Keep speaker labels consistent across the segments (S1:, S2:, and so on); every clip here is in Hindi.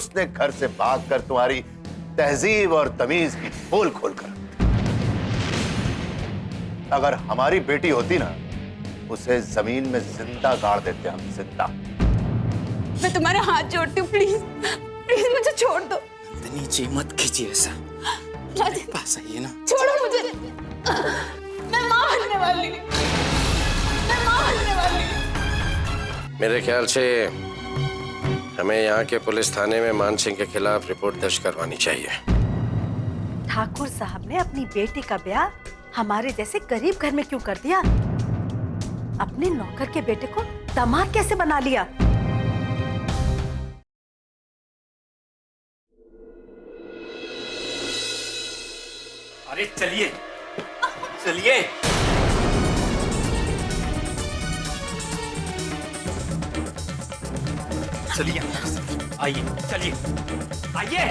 S1: उसने घर से भागकर तुम्हारी तहजीब और तमीज की पोल खोलकर। अगर हमारी बेटी होती ना, उसे जमीन में जिंदा गाड़ देते हम, जिंदा।
S2: मैं तुम्हारे हाथ जोड़ती हूँ, प्लीज प्लीज मुझे छोड़ दो।
S3: नंदिनी जी मत कीजिए ऐसा, पास आइए ना।
S2: छोड़ो मुझे, मैं माँ बनने वाली हूँ, मैं माँ बनने वाली हूँ।
S4: मेरे ख्याल से हमें यहाँ के पुलिस थाने में मान सिंह के खिलाफ रिपोर्ट दर्ज करवानी चाहिए।
S5: ठाकुर साहब ने अपनी बेटी का ब्याह हमारे जैसे गरीब घर में क्यों कर दिया? अपने नौकर के बेटे को दामाद कैसे बना लिया?
S3: अरे चलिए चलिए। चलिए आइए, चलिए आइए।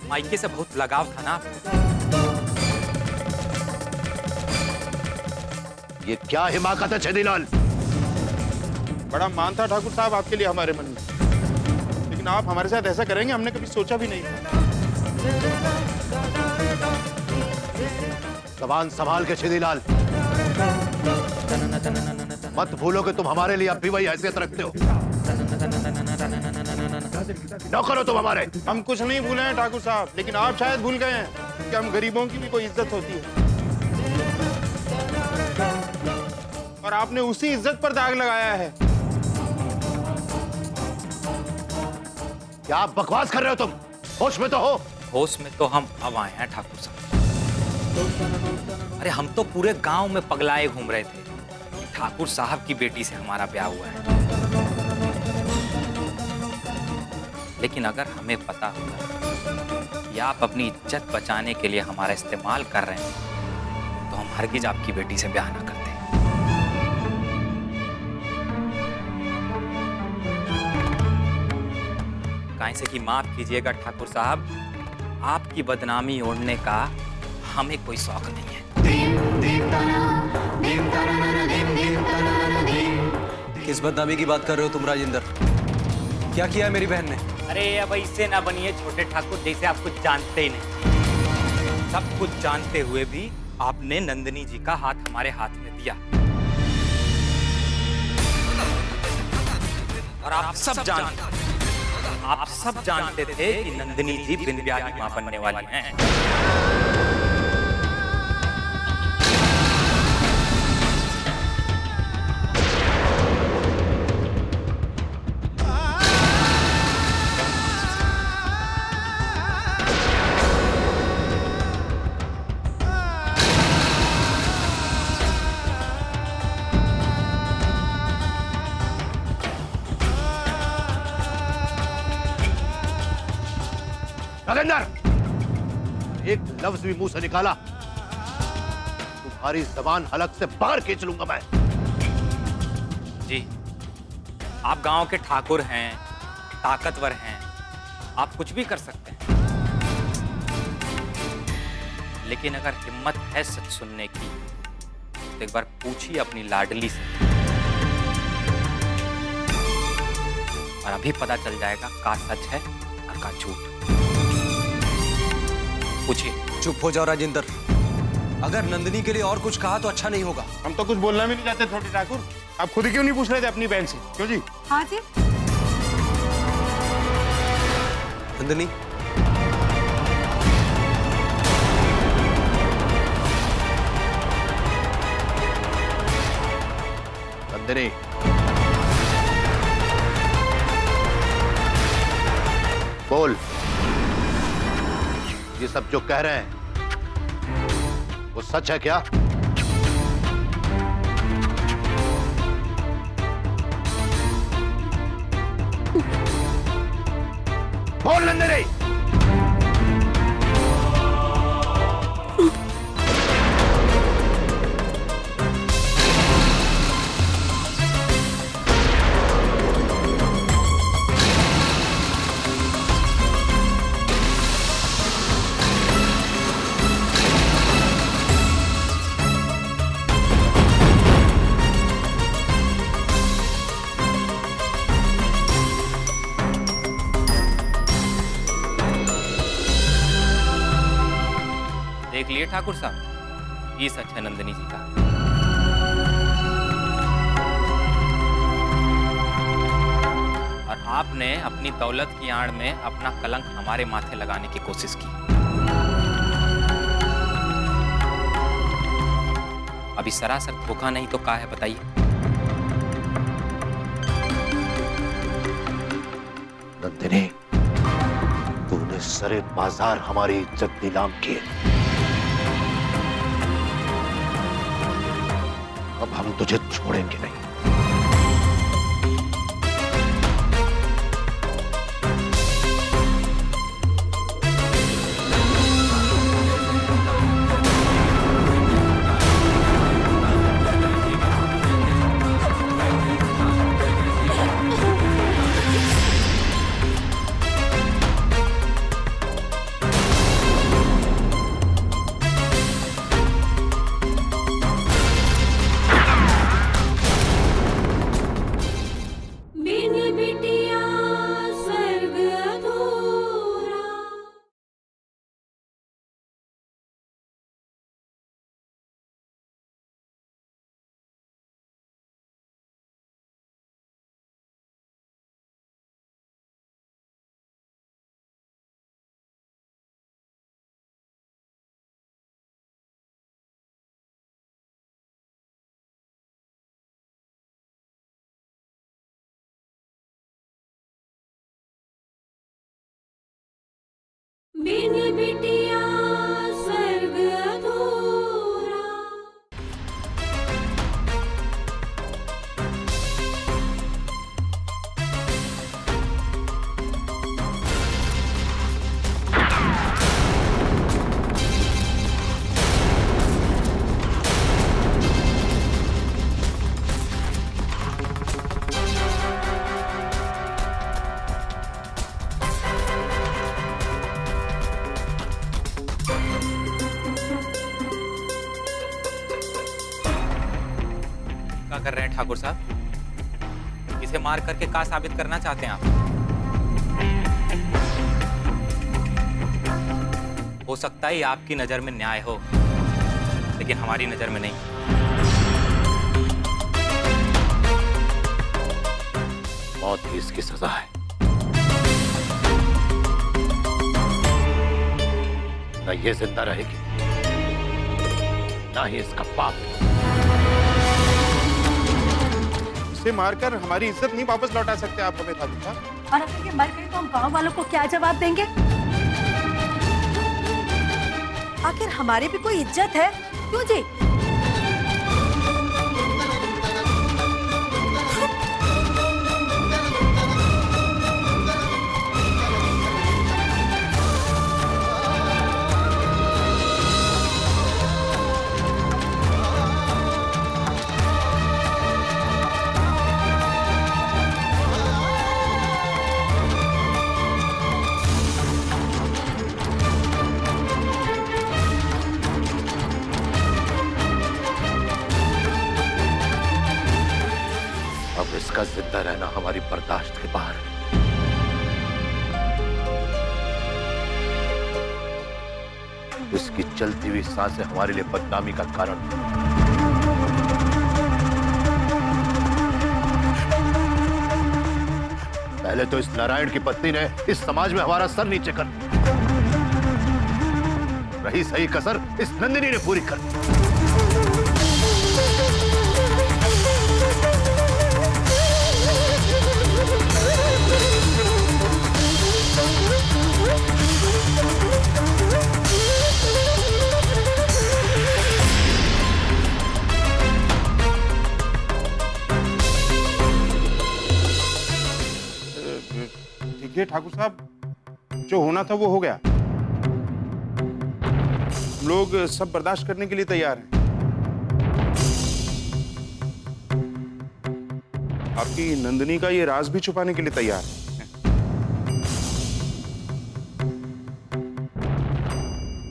S3: मायके से बहुत लगाव था ना आपको।
S1: ये क्या हिमाकत है छेदीलाल?
S6: बड़ा मान था ठाकुर साहब आपके लिए हमारे मन में, लेकिन आप हमारे साथ ऐसा करेंगे हमने कभी सोचा भी नहीं था।
S1: जबान संभाल के छेदीलाल, मत भूलो कि तुम हमारे लिए अब भी वही हैसियत रखते हो। नौकर हो तुम हमारे।
S6: हम कुछ नहीं भूले हैं ठाकुर साहब, लेकिन आप शायद भूल गए हैं कि हम गरीबों की भी कोई इज्जत होती है, और आपने उसी इज्जत पर दाग लगाया है।
S1: क्या आप बकवास कर रहे हो? तुम होश में तो हो?
S3: होश में तो हम अब आए हैं ठाकुर साहब। अरे हम तो पूरे गांव में पगलाए घूम रहे थे कि ठाकुर साहब की बेटी से हमारा ब्याह हुआ है। लेकिन अगर हमें पता होता कि आप अपनी इज्जत बचाने के लिए हमारा इस्तेमाल कर रहे हैं, तो हम हरगिज आपकी बेटी से ब्याह ना करते। काहे से कि माफ कीजिएगा ठाकुर साहब, आपकी बदनामी ओढ़ने का हमें कोई शौक नहीं है।
S7: किस बदनामी की बात कर रहे हो तुम राजेंद्र? क्या किया है मेरी बहन ने?
S3: अरे अब इससे ना बनिए छोटे ठाकुर, जैसे आप कुछ जानते ही नहीं। सब कुछ जानते हुए भी आपने नंदिनी जी का हाथ हमारे हाथ में दिया, और आप सब जानते थे कि नंदिनी जी बिन ब्याह की मां बनने वाली हैं।
S1: नगेंद्र, एक लफ्ज भी मुंह से निकाला, तुम्हारी जबान हलक से बाहर खींच लूंगा मैं।
S3: जी, आप गांव के ठाकुर हैं, ताकतवर हैं, आप कुछ भी कर सकते हैं। लेकिन अगर हिम्मत है सच सुनने की, तो एक बार पूछिए अपनी लाडली से, और अभी पता चल जाएगा का सच है और का झूठ। पूछिए।
S7: चुप हो जाओ राजेंद्र, अगर नंदिनी के लिए और कुछ कहा तो अच्छा नहीं होगा।
S6: हम तो कुछ बोलना भी नहीं चाहते छोटे ठाकुर, आप खुद ही क्यों नहीं पूछ रहे थे अपनी बहन से? क्यों जी?
S5: हाँ जी।
S7: नंदिनी,
S1: नंदिनी, बोल, ये सब जो कह रहे हैं वो सच है क्या? बोल नंदिनी।
S3: ठाकुर साहब, ये सच है नंदिनी जी का। और आपने अपनी दौलत की आड़ में अपना कलंक हमारे माथे लगाने की कोशिश की। अभी सरासर धोखा नहीं तो क्या है बताइए?
S1: नंदिनी, तूने सरे बाजार हमारी इज्जत नीलाम की है। अब हम तुझे छोड़ेंगे नहीं।
S2: बिन बिटिया स्वर्ग अधूरा।
S3: क्या कर रहे हैं ठाकुर साहब? इसे मार करके क्या साबित करना चाहते हैं आप? हो सकता है आपकी नजर में न्याय हो, लेकिन हमारी नजर में नहीं।
S1: मौत ही इसकी सजा है। न ये जिंदा रहेगी, ना ही इसका पाप।
S6: इसे मारकर हमारी इज्जत नहीं वापस लौटा सकते आप हमें ठाकुर साहब।
S5: और अगर ये मर गई तो हम गांव वालों को क्या जवाब देंगे? आखिर हमारी भी कोई इज्जत है, क्यों जी?
S1: अब इसका जिंदा रहना हमारी बर्दाश्त के बाहर है। इसकी चलती हुई सांसें हमारे लिए बदनामी का कारण है। पहले तो इस नारायण की पत्नी ने इस समाज में हमारा सर नीचे कर दिया। रही सही कसर इस नंदिनी ने पूरी कर दी।
S6: देखिए ठाकुर साहब, जो होना था वो हो गया। हम लोग सब बर्दाश्त करने के लिए तैयार हैं। आपकी नंदिनी का ये राज भी छुपाने के लिए तैयार है।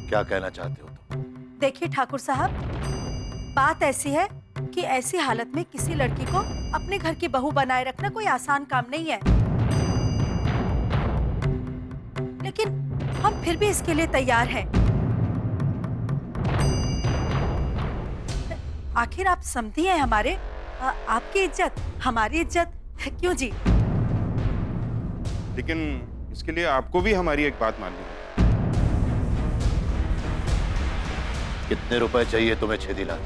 S1: क्या कहना चाहते हो तुम?
S5: देखिए ठाकुर साहब, बात ऐसी है कि ऐसी हालत में किसी लड़की को अपने घर की बहू बनाए रखना कोई आसान काम नहीं है, लेकिन हम फिर भी इसके लिए तैयार हैं। आखिर आप समझी हैं हमारे आपकी इज्जत हमारी इज्जत क्यों जी?
S6: लेकिन इसके लिए आपको भी हमारी एक बात माननी है।
S1: कितने रुपए चाहिए तुम्हें छेदीलाल?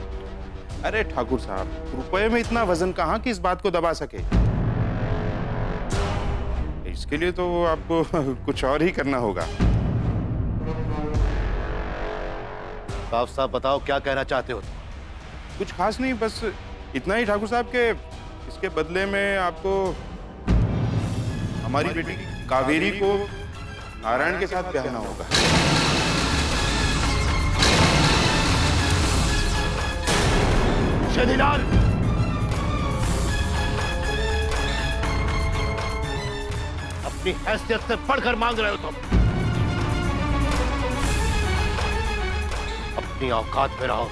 S6: अरे ठाकुर साहब, रुपए में इतना वजन कहाँ कि इस बात को दबा सके। इसके लिए तो आपको कुछ और ही करना होगा।
S1: साफ साफ बताओ क्या कहना चाहते हो तुम?
S6: कुछ खास नहीं, बस इतना ही ठाकुर साहब के इसके बदले में आपको हमारी बेटी कावेरी को नारायण के साथ ब्याहना होगा।
S1: छेदीलाल, अपनी हैसियत से बढ़कर मांग रहे हो तुम। अपनी औकात में रहो।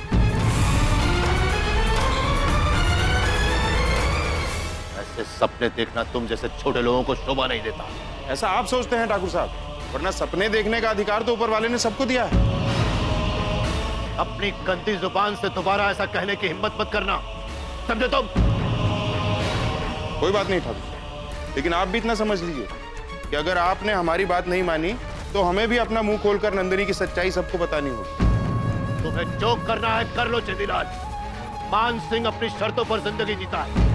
S1: ऐसे सपने देखना तुम जैसे छोटे लोगों को शोभा नहीं देता।
S6: ऐसा आप सोचते हैं ठाकुर साहब, वरना सपने देखने का अधिकार तो ऊपर वाले ने सबको दिया है।
S1: अपनी गंदी जुबान से दोबारा ऐसा कहने की हिम्मत मत करना, समझे तुम?
S6: कोई बात नहीं ठाकुर साहब, लेकिन आप भी इतना समझ लीजिए कि अगर आपने हमारी बात नहीं मानी तो हमें भी अपना मुंह खोलकर नंदिनी की सच्चाई सबको बतानी होगी।
S1: तुम्हें जो करना है कर लो छेदीलाल। मान सिंह अपनी शर्तों पर जिंदगी जीता है।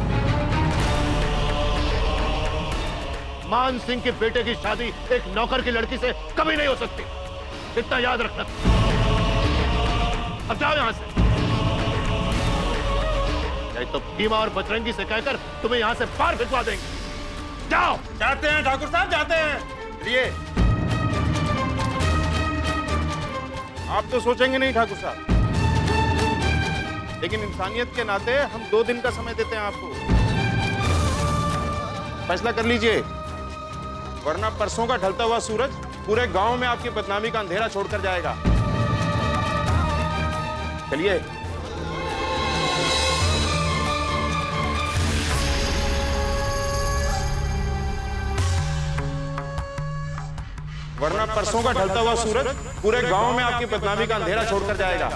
S1: मान सिंह के बेटे की शादी एक नौकर की लड़की से कभी नहीं हो सकती, इतना याद रखना। अब जाओ यहां से, नहीं तो भीमा और बजरंगी से कहकर तुम्हें यहां से बाहर भिजवा देंगे। जाओ।
S6: जाते हैं ठाकुर साहब, जाते हैं। चलिए। आप तो सोचेंगे नहीं ठाकुर साहब, लेकिन इंसानियत के नाते हम 2 दिन का समय देते हैं आपको। फैसला कर लीजिए, वरना परसों का ढलता हुआ सूरज पूरे गांव में आपकी बदनामी का अंधेरा छोड़कर जाएगा। चलिए। वरना परसों का ढलता हुआ सूरज पूरे गांव में आपकी बदनामी का अंधेरा छोड़कर जाएगा।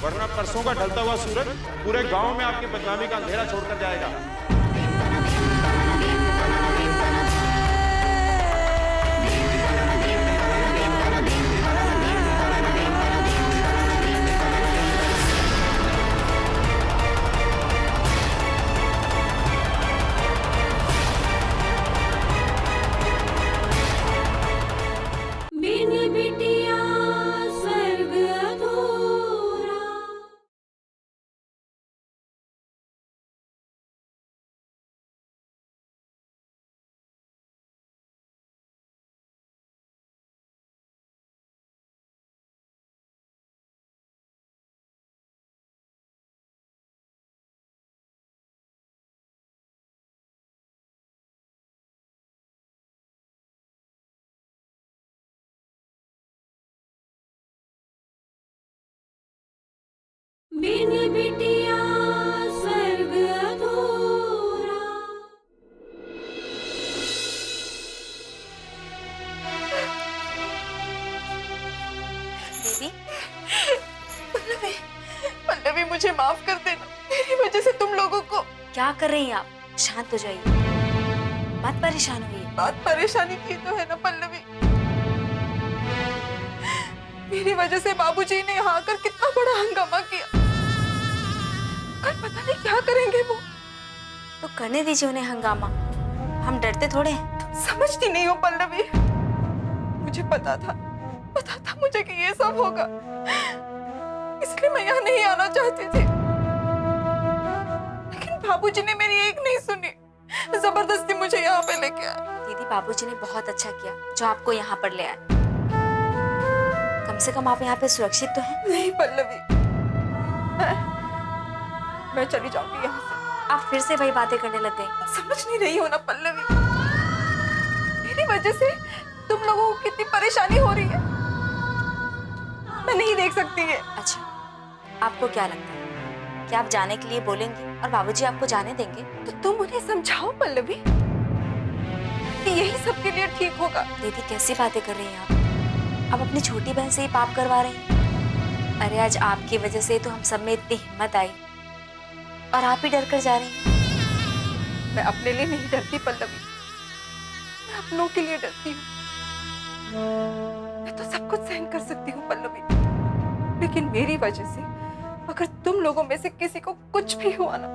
S6: वरना परसों का ढलता हुआ सूरज पूरे गांव में आपकी बदनामी का अंधेरा छोड़कर जाएगा।
S2: बिन बिटिया स्वर्ग अधूरा।
S8: दीदी,
S2: पल्लवी, पल्लवी मुझे माफ कर देना, मेरी वजह से तुम लोगों को।
S8: क्या कर रही हैं आप? शांत हो जाइए, मत परेशान होइए।
S2: बात परेशानी की तो है ना पल्लवी, मेरी वजह से बाबूजी ने यहाँ आकर कितना बड़ा हंगामा किया। कल पता नहीं क्या करेंगे वो।
S8: तो करने दीजिए उन्हें हंगामा, हम डरते थोड़े हैं।
S2: तुम समझती नहीं हो पल्लवी, मुझे पता था मुझे कि ये सब होगा, इसलिए मैं यहाँ नहीं आना चाहती थी। लेकिन बाबूजी ने मेरी एक नहीं सुनी, जबरदस्ती मुझे यहाँ पे लेके आए।
S8: दीदी, बाबूजी ने बहुत अच्छा किया जो आपको यहाँ पर ले आए। कम से कम आप यहाँ पे सुरक्षित तो हैं।
S2: नहीं पल्लवी, मैं चली जाऊंगी यहाँ से।
S8: आप फिर से वही बातें करने लग गई।
S2: समझ नहीं रही हो ना पल्लवी, मेरी वजह से तुम लोगों को कितनी परेशानी हो रही है, मैं नहीं देख सकती है।
S8: अच्छा, आपको क्या लगता है कि आप जाने के लिए बोलेंगी और बाबूजी आपको जाने देंगे?
S2: तो तुम उन्हें समझाओ पल्लवी कि यही सबके लिए ठीक होगा।
S8: दीदी कैसी बातें कर रही हैं आप अपनी छोटी बहन से ही पाप करवा रही हैं। अरे आज आपकी वजह से तो हम सब में इतनी हिम्मत आई और आप ही डर कर जा रही हैं।
S2: मैं अपने लिए नहीं डरती पल्लवी, मैं अपनों के लिए डरती हूँ। मैं तो सब कुछ सहन कर सकती हूँ पल्लवी, लेकिन मेरी वजह से अगर तुम लोगों में से किसी को कुछ भी हुआ ना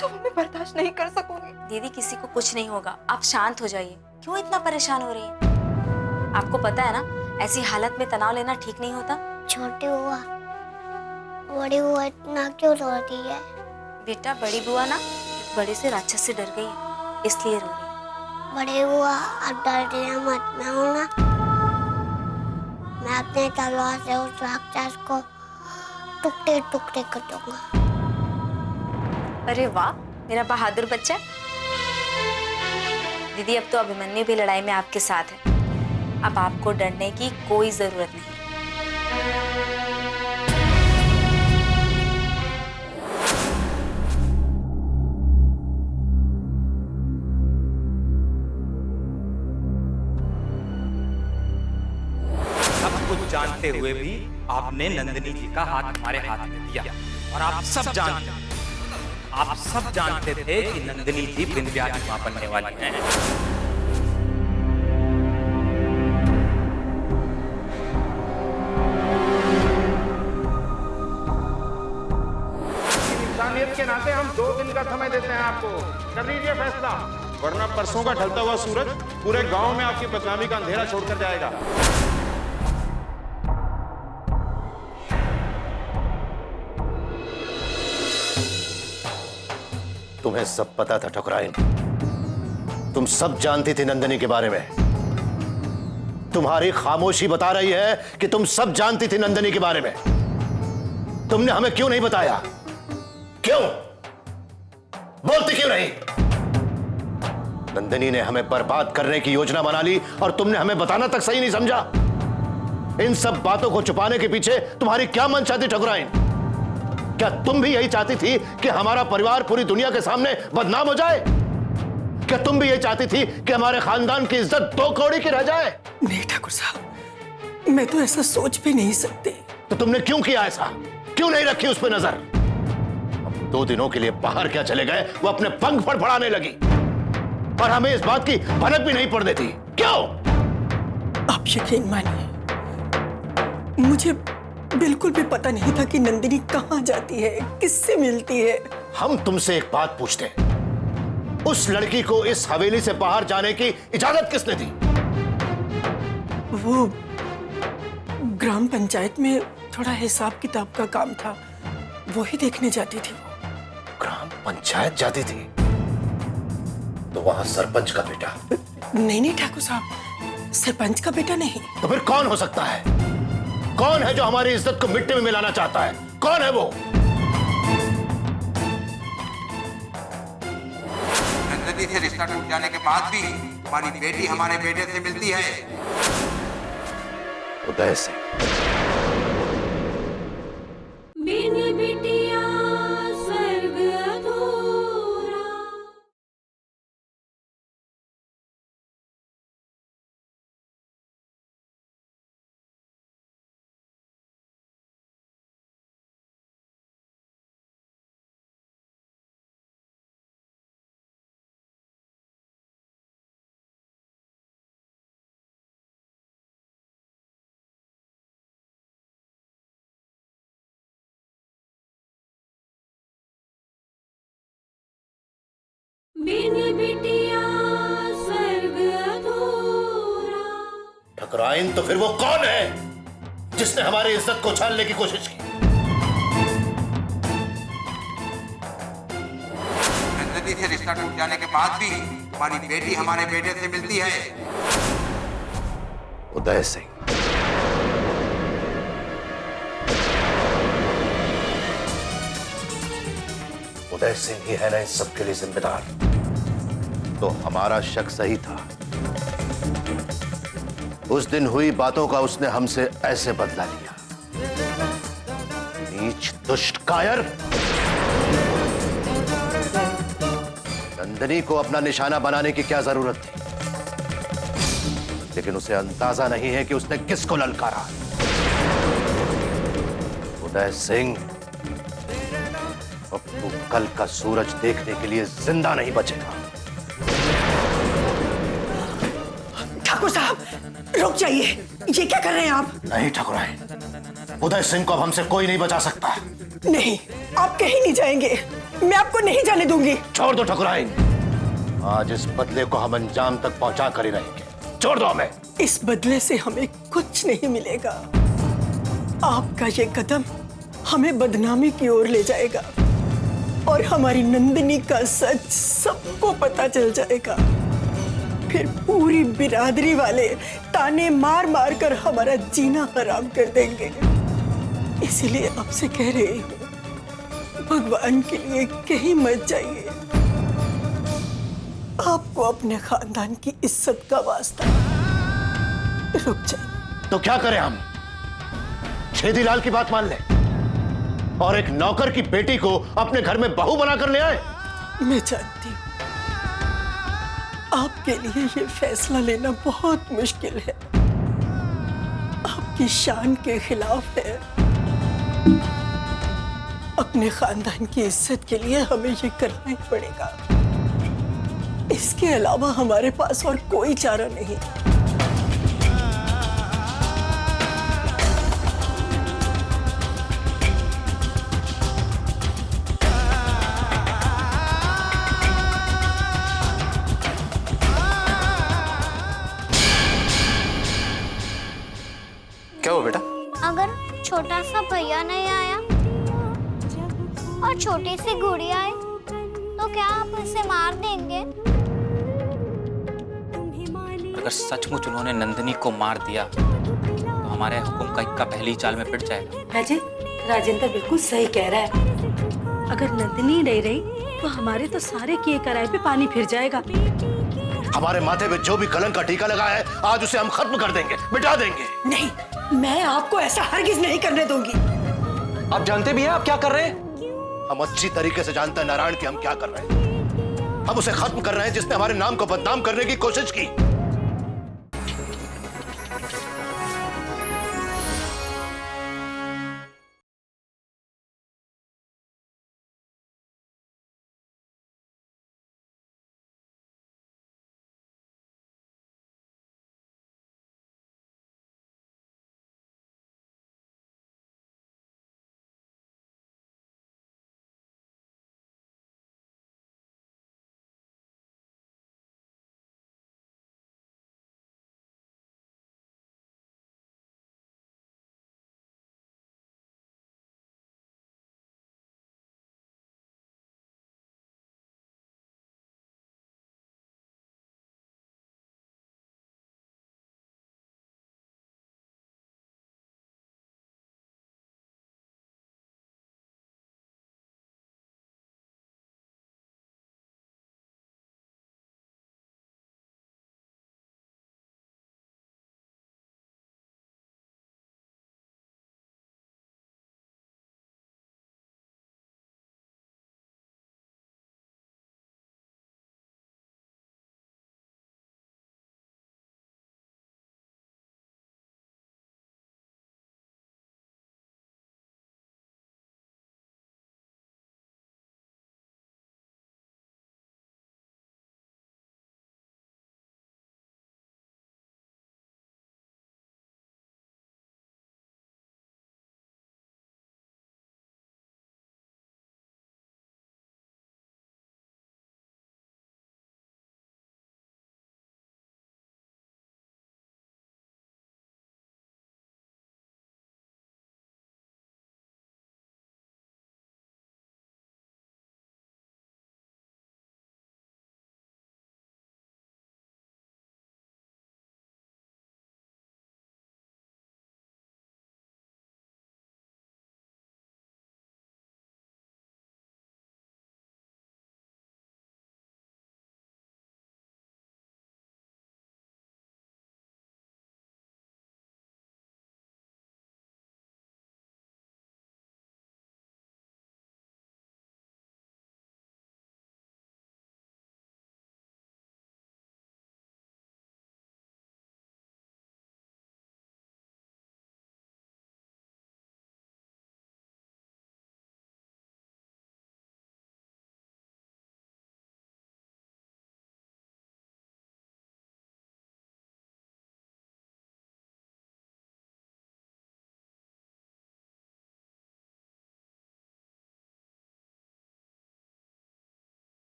S2: तो वो मैं बर्दाश्त नहीं कर सकूंगी।
S8: दीदी किसी को कुछ नहीं होगा, आप शांत हो जाइए। क्यों इतना परेशान हो रही हैं? आपको पता है ना ऐसी हालत में तनाव लेना ठीक नहीं होता।
S9: छोटी बुआ, बड़ी बुआ इतना क्यों रो रही है?
S8: बेटा बड़ी बुआ ना बड़े से राक्षस से डर गई है, इसलिए रो रही है।
S9: बड़ी बुआ अब डरिए मत, मैं हूं ना। मैं अपने तलवार से उस राक्षस को टुकड़े टुकड़े कर दूंगा।
S8: अरे वाह, मेरा बहादुर बच्चा। दीदी अब तो अभिमन्यु भी लड़ाई में आपके साथ है, अब आपको डरने की कोई जरूरत नहीं।
S3: सब कुछ जानते हुए भी आपने नंदिनी जी का हाथ हमारे हाथ में दिया, और आप सब जानते थे कि नंदिनी जी बिन ब्याह की मां बनने वाली हैं।
S6: इंसानियत के नाते हम 2 दिन का समय देते हैं आपको, कर लीजिए फैसला, वरना परसों का ढलता हुआ सूरज पूरे गांव में आपकी बदनामी का अंधेरा छोड़कर जाएगा।
S1: तुम्हें सब पता था ठकुराइन, तुम सब जानती थी नंदिनी के बारे में। तुम्हारी खामोशी बता रही है कि तुम सब जानती थी नंदिनी के बारे में। तुमने हमें क्यों नहीं बताया? क्यों बोलती क्यों नहीं? नंदिनी ने हमें बर्बाद करने की योजना बना ली और तुमने हमें बताना तक सही नहीं समझा। इन सब बातों को छुपाने के पीछे तुम्हारी क्या मंशा थी ठकुराइन? क्या तुम भी यही चाहती थी कि हमारा परिवार पूरी दुनिया के सामने बदनाम हो जाए? क्या तुम भी यही चाहती थी कि हमारे खानदान की इज्जत 2 कौड़ी की रह जाए?
S10: नहीं ठाकुर साहब, मैं तो ऐसा सोच भी नहीं सकती।
S1: तो तुमने क्यों किया ऐसा? क्यों नहीं रखी उस पर नजर? हम 2 दिनों के लिए बाहर क्या चले गए, वो अपने पंख फड़फड़ाने लगी और हमें इस बात की भनक भी नहीं पड़ देती। क्यों?
S10: आप यकीन मानिए, मुझे बिल्कुल भी पता नहीं था कि नंदिनी कहाँ जाती है, किससे मिलती है।
S1: हम तुमसे एक बात पूछते हैं, उस लड़की को इस हवेली से बाहर जाने की इजाजत किसने दी?
S10: वो ग्राम पंचायत में थोड़ा हिसाब किताब का काम था, वो ही देखने जाती थी। वो
S1: ग्राम पंचायत जाती थी? तो वहां सरपंच का बेटा?
S10: नहीं ठाकुर साहब, सरपंच का बेटा नहीं।
S1: तो फिर कौन हो सकता है? कौन है जो हमारी इज्जत को मिट्टी में मिलाना चाहता है? कौन है वो?
S11: नंदिनी से रिश्ता टूट जाने के बाद भी हमारी बेटी हमारे बेटे से मिलती है।
S1: उदय से। ठकुराइन, तो फिर वो कौन है जिसने हमारी इज्जत को उछालने की कोशिश की?
S11: नंदिनी से रिश्ता टूट जाने के बाद भी हमारी बेटी हमारे बेटे से मिलती है।
S1: उदय सिंह। उदय सिंह ही है ना इस सब के लिए जिम्मेदार? तो हमारा शक सही था। उस दिन हुई बातों का उसने हमसे ऐसे बदला लिया। नीच, दुष्ट, कायर। नंदिनी को अपना निशाना बनाने की क्या जरूरत थी? लेकिन उसे अंदाजा नहीं है कि उसने किसको ललकारा। उदय सिंह, अब तू कल का सूरज देखने के लिए जिंदा नहीं बचेगा।
S10: ठाकुर साहब रुक जाइए, ये क्या कर रहे हैं आप?
S1: नहीं ठकुराइन, उदय सिंह को अब हमसे कोई नहीं बचा सकता।
S10: नहीं, आप कहीं नहीं जाएंगे, मैं आपको नहीं जाने दूंगी।
S1: छोड़ दो ठकुराइन, आज इस बदले को हम अंजाम तक पहुंचा कर ही रहेंगे। छोड़ दो हमें।
S10: इस बदले से हमें कुछ नहीं मिलेगा। आपका ये कदम हमें बदनामी की ओर ले जाएगा और हमारी नंदिनी का सच सबको पता चल जाएगा। फिर पूरी बिरादरी वाले ताने मार मार कर हमारा जीना हराम कर देंगे। इसीलिए आपसे कह रही हूँ, भगवान के लिए कहीं मत जाइए। आपको अपने खानदान की इज्जत का वास्ता। रुक जाइए।
S1: तो क्या करें हम? छेदीलाल की बात मान ले और एक नौकर की बेटी को अपने घर में बहू बनाकर ले आए?
S10: मैं जानती हूँ आपके लिए ये फैसला लेना बहुत मुश्किल है, आपकी शान के खिलाफ है। अपने खानदान की इज्जत के लिए हमें ये करना ही पड़ेगा। इसके अलावा हमारे पास और कोई चारा नहीं।
S7: क्या हुआ बेटा?
S9: अगर छोटा सा भैया नहीं आया और छोटी सी गुड़िया आए तो क्या आप उसे मार देंगे?
S3: अगर सचमुच उन्होंने नंदिनी को मार दिया तो हमारे हुक्म का इक्का पहली चाल में पिट जाएगा।
S5: अजय, राजेंद्र बिल्कुल सही कह रहा है। अगर नंदिनी नहीं रही तो हमारे तो सारे किए कराए पे पानी फिर जाएगा।
S1: हमारे माथे पे जो भी कलंक का टीका लगा है, आज उसे हम खत्म कर देंगे, मिटा देंगे।
S10: नहीं, मैं आपको ऐसा हरगिज नहीं करने दूंगी।
S7: आप जानते भी हैं आप क्या कर रहे हैं?
S1: हम अच्छी तरीके से जानते हैं नारायण कि हम क्या कर रहे हैं। हम उसे खत्म कर रहे हैं जिसने हमारे नाम को बदनाम करने की कोशिश की।